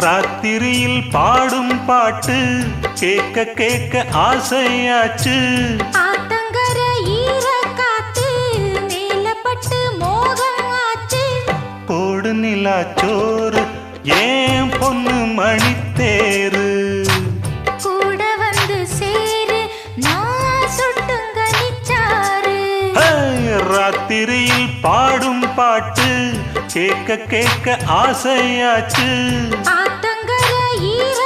ராத்திரியில் பாடும் பாட்டு கேட்க கேட்க ஆசையாச்சு. ஆத்தங்கர ஈர காத்து மேலப்பட்டு மோகம் ஆச்சு. போடு நிலாச்சோறு ஏன் பொண்ணு மணித்தேரு கூட வந்து சேரு நான் சுட்டுங்க நிச்சாரு. ராத்திரியில் பாடும் பாட்டு கேட்க கேட்க ஆசையாச்சு. ஆத்தங்கர ஈர